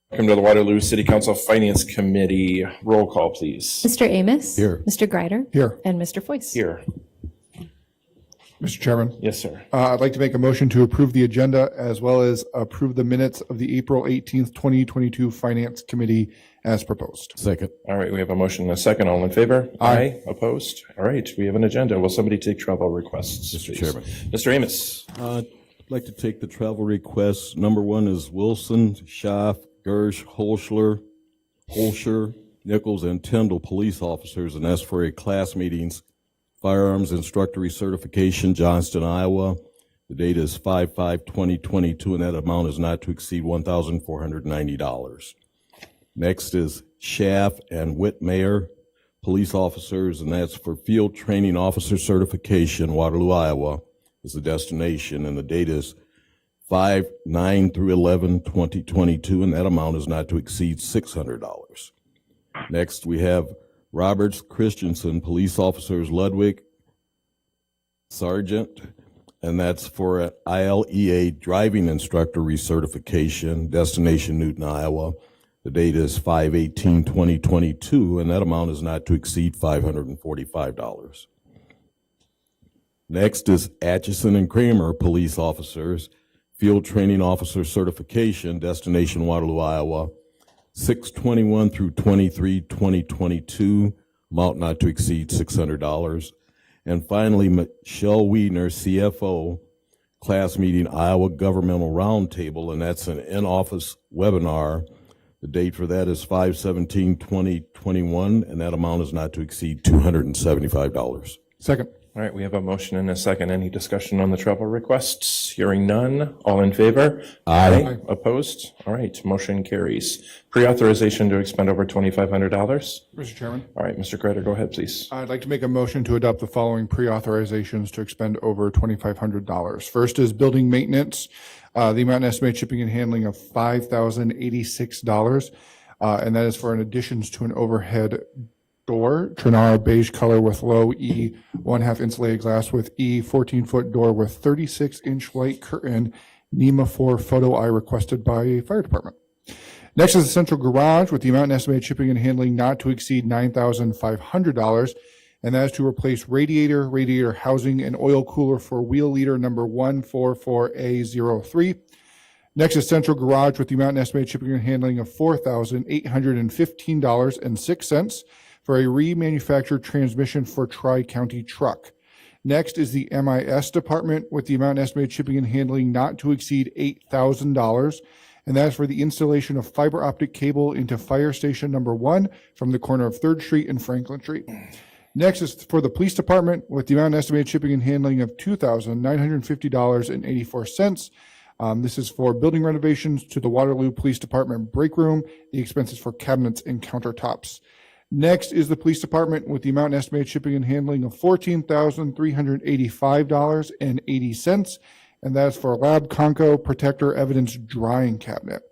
Welcome to the Waterloo City Council Finance Committee. Roll call, please. Mr. Amos? Here. Mr. Greider? Here. And Mr. Foyce? Here. Mr. Chairman, Yes, sir. I'd like to make a motion to approve the agenda as well as approve the minutes of the April 18th, 2022 Finance Committee as proposed. Second. All right, we have a motion and a second. All in favor? Aye. Opposed? All right, we have an agenda. Will somebody take travel requests, Mr. please? Chairman. Mr. Amos. I'd like to take the travel requests. Number one is Wilson, Schaff, Gersh, Holscher, Nichols, and Tyndall police officers, and that's for a class meetings, firearms instructor recertification, Johnston, Iowa. The date is 5/5/2022, and that amount is not to exceed $1,490. Next is Schaff and Whitmire, police officers, and that's for field training officer certification, Waterloo, Iowa, is the destination, and the date is 5/9/11/2022, and that amount is not to exceed $600. Next, we have Roberts Christensen, police officers, Ludwig, sergeant, and that's for an ILEA driving instructor recertification, destination Newton, Iowa. The date is 5/18/2022, and that amount is not to exceed $545. Next is Atchison and Kramer, police officers, field training officer certification, destination Waterloo, Iowa, 6/21 through 23/2022, amount not to exceed $600. And finally, Michelle Wiedner, CFO, class meeting Iowa Governmental Roundtable, and that's an in-office webinar. The date for that is 5/17/2021, and that amount is not to exceed $275. Second. All right, we have a motion and a second. Any discussion on the travel requests? Hearing none. All in favor? Aye. Opposed? All right, motion carries. Pre-authorization to expend over $2,500. Mr. Chairman, All right, Mr. Greider, go ahead, please. I'd like to make a motion to adopt the following pre-authorizations to expend over $2,500. First is building maintenance, the amount estimated shipping and handling of $5,086, and that is for an additions to an overhead door, Trinara beige color with low E 1/2 insulated glass with E 14-foot door with 36-inch light curtain, NEMA 4 photo eye requested by fire department. Next is the central garage with the amount estimated shipping and handling not to exceed $9,500, and that is to replace radiator housing, and oil cooler for wheel leader number 144A03. Next is central garage with the amount estimated shipping and handling of $4,815.06 for a remanufactured transmission for Tri-County truck. Next is the MIS department with the amount estimated shipping and handling not to exceed $8,000, and that is for the installation of fiber optic cable into fire station number 1 from the corner of 3rd Street and Franklin Street. Next is for the police department with the amount estimated shipping and handling of $2,950.84. This is for building renovations to the Waterloo Police Department break room, the expenses for cabinets and countertops. Next is the police department with the amount estimated shipping and handling of $14,385.80, and that's for Lab Conco Protector Evidence Drying Cabinet.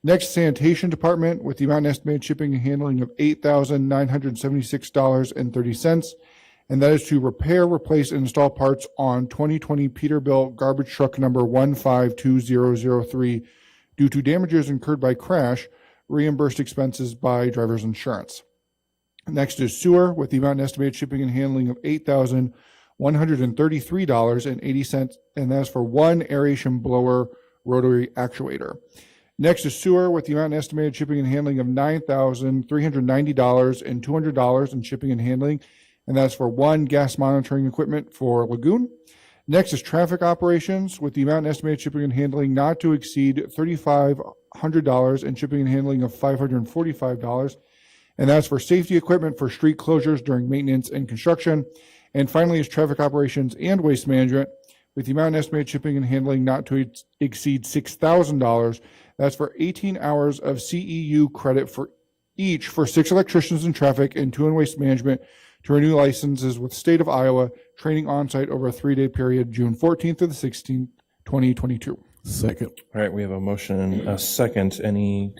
Next, sanitation department with the amount estimated shipping and handling of $8,976.30, and that is to repair, replace, and install parts on 2020 Peterbilt garbage truck number 152003 due to damages incurred by crash, reimbursed expenses by driver's insurance. Next is sewer with the amount estimated shipping and handling of $8,133.80, and that's for one aeration blower rotary actuator. Next is sewer with the amount estimated shipping and handling of $9,390 and $200 in shipping and handling, and that's for one gas monitoring equipment for Lagoon. Next is traffic operations with the amount estimated shipping and handling not to exceed $3,500 and shipping and handling of $545. And that's for safety equipment for street closures during maintenance and construction. And finally is traffic operations and waste management with the amount estimated shipping and handling not to exceed $6,000. That's for 18 hours of CEU credit for each for 6 electricians in traffic and 2 in waste management to renew licenses with State of Iowa, training on-site over a 3-day period, June 14th to the 16th, 2022. Second. All right, we have a motion and a second. Any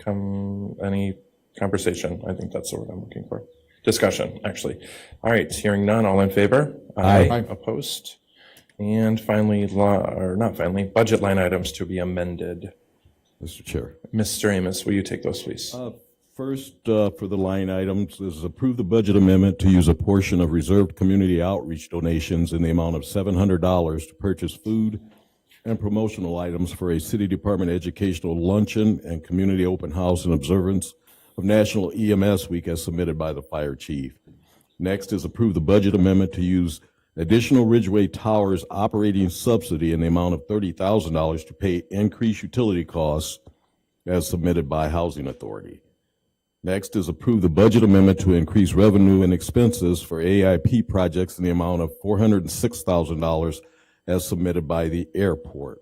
conversation? I think that's the word I'm looking for. Discussion, actually. All right, hearing none, all in favor? Aye. Opposed? And finally, not finally, budget line items to be amended. Mr. Chair. Mr. Amos, will you take those, please? First, for the line items, is approve the budget amendment to use a portion of reserved community outreach donations in the amount of $700 to purchase food and promotional items for a City Department educational luncheon and community open house in observance of National EMS Week as submitted by the Fire Chief. Next is approve the budget amendment to use additional Ridgeway Towers operating subsidy in the amount of $30,000 to pay increased utility costs as submitted by Housing Authority. Next is approve the budget amendment to increase revenue and expenses for AIP projects in the amount of $406,000 as submitted by the airport.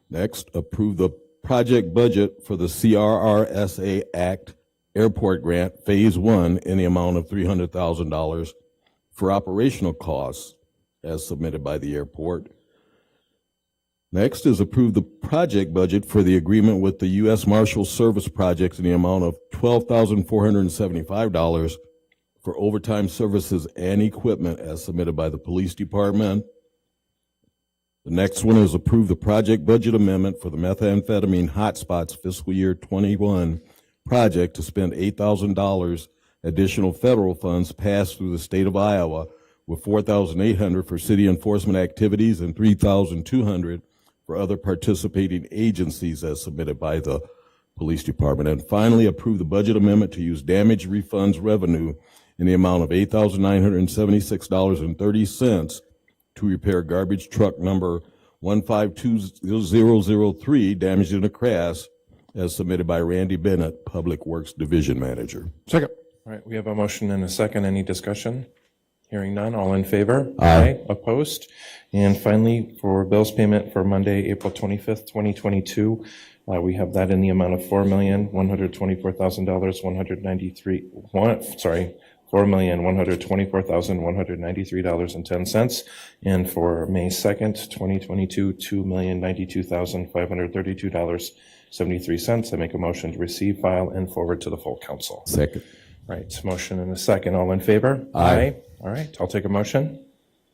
Next, approve the project budget for the CRRSA Act Airport Grant Phase 1 in the amount of $300,000 for operational costs as submitted by the airport. Next is approve the project budget for the agreement with the U.S. Marshal Service projects in the amount of $12,475 for overtime services and equipment as submitted by the police department. The next one is approve the project budget amendment for the methamphetamine hotspots fiscal year 21 project to spend $8,000 additional federal funds passed through the state of Iowa, with $4,800 for city enforcement activities and $3,200 for other participating agencies as submitted by the police department. And finally, approve the budget amendment to use damage refunds revenue in the amount of $8,976.30 to repair garbage truck number 152003 damaged in a crash as submitted by Randy Bennett, Public Works Division Manager. Second. All right, we have a motion and a second. Any discussion? Hearing none, all in favor? Aye. Opposed? And finally, for bills payment for Monday, April 25th, 2022, we have that in the amount of $4,124,193.10. And for May 2nd, 2022, $2,092,532.73. I make a motion to receive, file, and forward to the full council. Second. Right, motion and a second. All in favor? Aye. All right, I'll take a motion.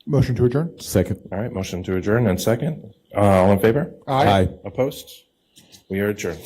Motion to adjourn? Second. All right, motion to adjourn and second. All in favor? Aye. Opposed? We are adjourned.